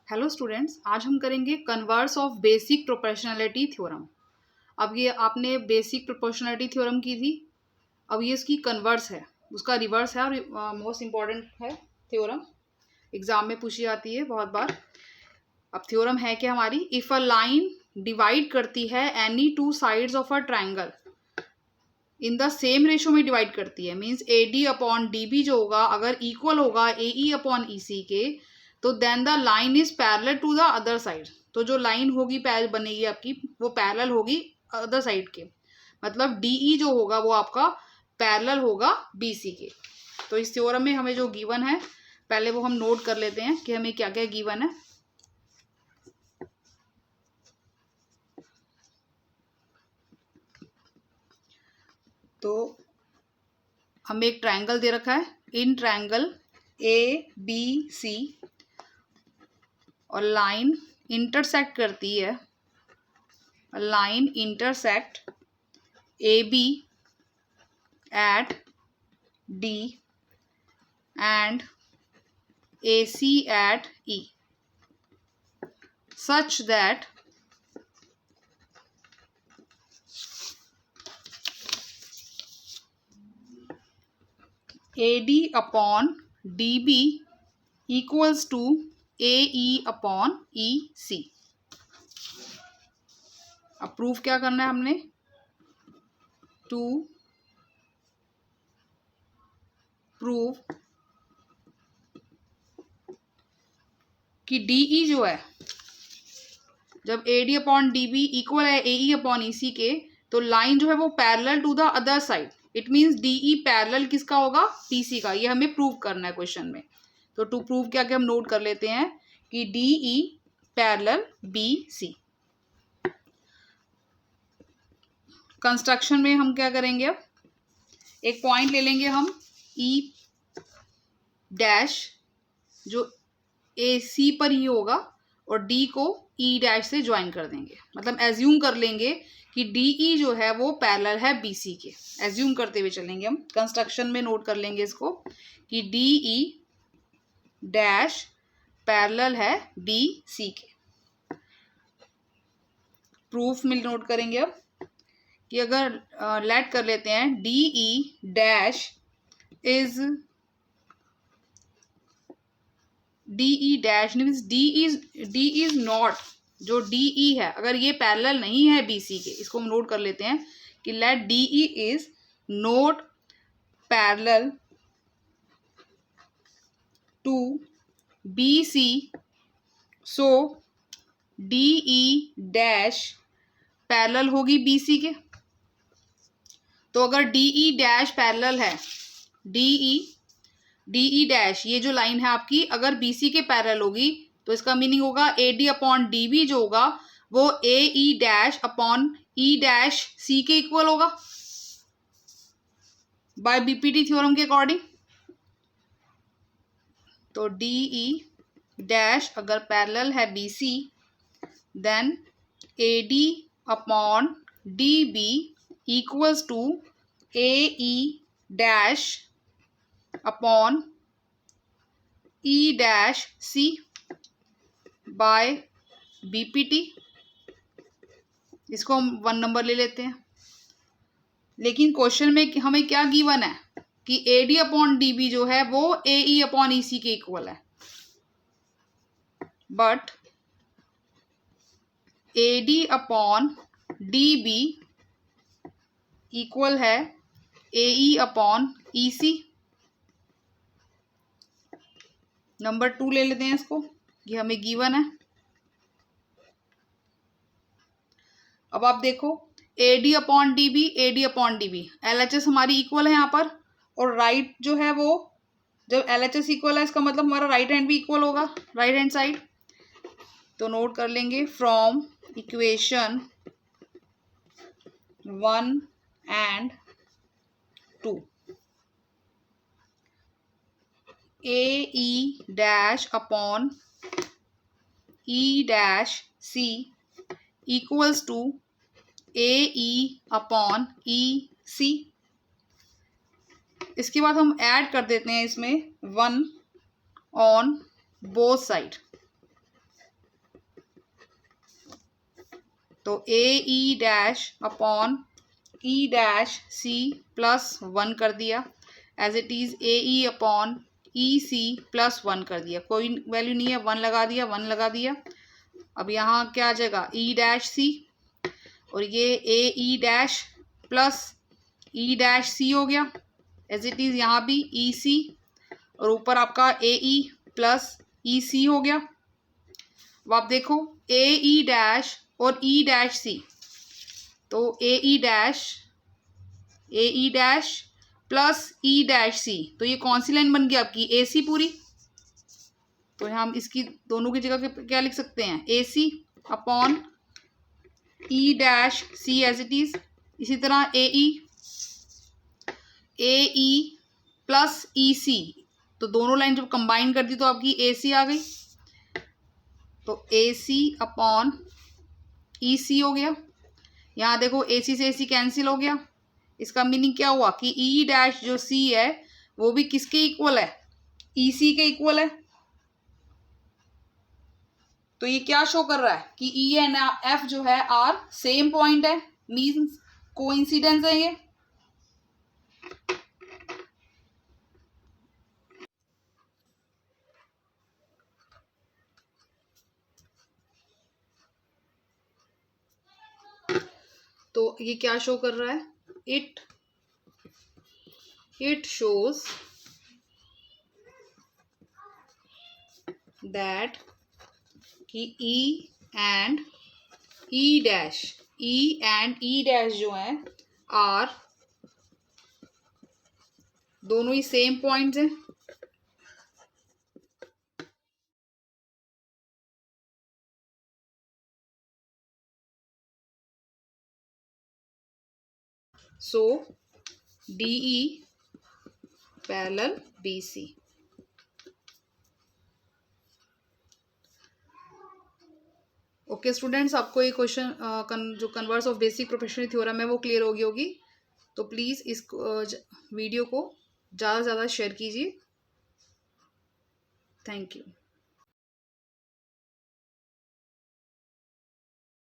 Hello students, आज हम करेंगे converse of basic proportionality theorem. अब ये आपने बेसिक प्रोपोर्शनैलिटी थ्योरम की थी, अब ये इसकी कन्वर्स है, उसका रिवर्स है और मोस्ट इम्पॉर्टेंट है थ्योरम, एग्जाम में पूछी जाती है बहुत बार। अब थ्योरम है क्या हमारी, इफ अ लाइन डिवाइड करती है any two sides of a triangle in the same ratio में डिवाइड करती है, means A D upon D B जो होगा अगर इक्वल होगा ए ई अपॉन ई सी के, तो then the line is parallel to the other side. तो जो लाइन होगी बनेगी आपकी वो पैरेलल होगी अदर साइड के, मतलब डी ई जो होगा वो आपका पैरेलल होगा बी सी के। तो इस थ्योरम में हमें जो गिवन है पहले वो हम नोट कर लेते हैं कि हमें क्या क्या गिवन है। तो हमें एक ट्रायंगल दे रखा है, in triangle A B C और लाइन इंटरसेक्ट करती है, line intersect A B at D and A C at E such that A D upon D B equals to A E upon E C. अब proof क्या करना है हमने, to prove कि D E जो है, जब A D upon D B equal है A E upon E C के, तो लाइन जो है वो parallel to the other side, it means D E parallel किसका होगा, डी सी का। ये हमें प्रूव करना है क्वेश्चन में। तो टू प्रूव क्या क्या हम नोट कर लेते हैं कि D E parallel B C. Construction में हम क्या करेंगे, अब एक पॉइंट ले लेंगे हम ई डैश जो ए सी पर ही होगा और डी को ई डैश से ज्वाइन कर देंगे, मतलब एज्यूम कर लेंगे कि डी ई जो है वो पैरेलल है बी सी के। एज्यूम करते हुए चलेंगे हम, कंस्ट्रक्शन में नोट कर लेंगे इसको कि डी ई डैश पैरेलल है बी सी के। प्रूफ में नोट करेंगे अब कि अगर लेट कर लेते हैं D E dash is D E dash means D is not, जो डी ई है अगर ये पैरेलल नहीं है बी सी के, इसको हम नोट कर लेते हैं कि let D E is not parallel to B C, so D E dash parallel होगी बी सी के। तो अगर डी ई डैश पैरेलल है, डी ई डैश ये जो लाइन है आपकी अगर बी सी के पैरेलल होगी, तो इसका मीनिंग होगा A D upon D B जो होगा वो A E dash upon E dash C के इक्वल होगा बाय बीपीटी थ्योरम के अकॉर्डिंग। तो डी ई डैश अगर पैरेलल है B C, then A D upon D B equals to A E dash upon E dash C by BPT. इसको हम 1 number ले लेते हैं। लेकिन क्वेश्चन में हमें क्या गिवन है कि A D upon D B जो है वो A E upon E C के इक्वल है, but A D upon D B equal है A E upon E C. Number 2 ले लेते हैं इसको, ये हमें गिवन है। अब आप देखो A D upon D B, A D upon D B, LHS एच एस हमारी इक्वल है यहाँ पर, और राइट जो है वो जब एल एच एस इक्वल है इसका मतलब हमारा राइट हैंड भी इक्वल होगा, राइट हैंड साइड। तो नोट कर लेंगे from equation 1 and 2 A E dash upon E dash C equals to A E upon E C. इसके बाद हम ऐड कर देते हैं इसमें 1 ऑन बोथ साइड, तो A E dash upon E dash C plus 1 कर दिया, as it is A E upon E C plus 1 कर दिया, कोई वैल्यू नहीं है, 1 लगा दिया, 1 लगा दिया। अब यहाँ क्या आ जाएगा, ई डैश सी, और ये A E dash plus E dash C हो गया, एज इट इज़ यहाँ भी ई सी, और ऊपर आपका ए ई प्लस ई सी हो गया। अब आप देखो ए ई डैश और ई डैश सी, तो A E dash plus E dash C, तो ये कौन सी लाइन बन गई आपकी, ए सी पूरी। तो हम इसकी दोनों की जगह क्या लिख सकते हैं, A C upon E dash C as it is. इसी तरह ए ई प्लस ई सी, तो दोनों लाइन जब कंबाइन कर दी तो आपकी ए सी आ गई, तो ए सी अपॉन ई सी हो गया। यहाँ देखो ए सी से ए सी कैंसिल हो गया, इसका मीनिंग क्या हुआ कि ई डैश जो सी है वो भी किसके इक्वल है, ई सी के इक्वल है। तो ये क्या शो कर रहा है कि ई एंड एफ जो है आर सेम पॉइंट है, मीन्स कोइंसिडेंस है ये। तो ये क्या शो कर रहा है, इट शोज दैट कि ई एंड ई डैश जो है आर दोनों ही सेम पॉइंट्स हैं। सो DE parallel BC। Okay students, आपको ये क्वेश्चन जो converse of basic proportional theorem है वो क्लियर हो गई होगी। तो प्लीज़ इस वीडियो को ज़्यादा से ज़्यादा शेयर कीजिए। Thank you.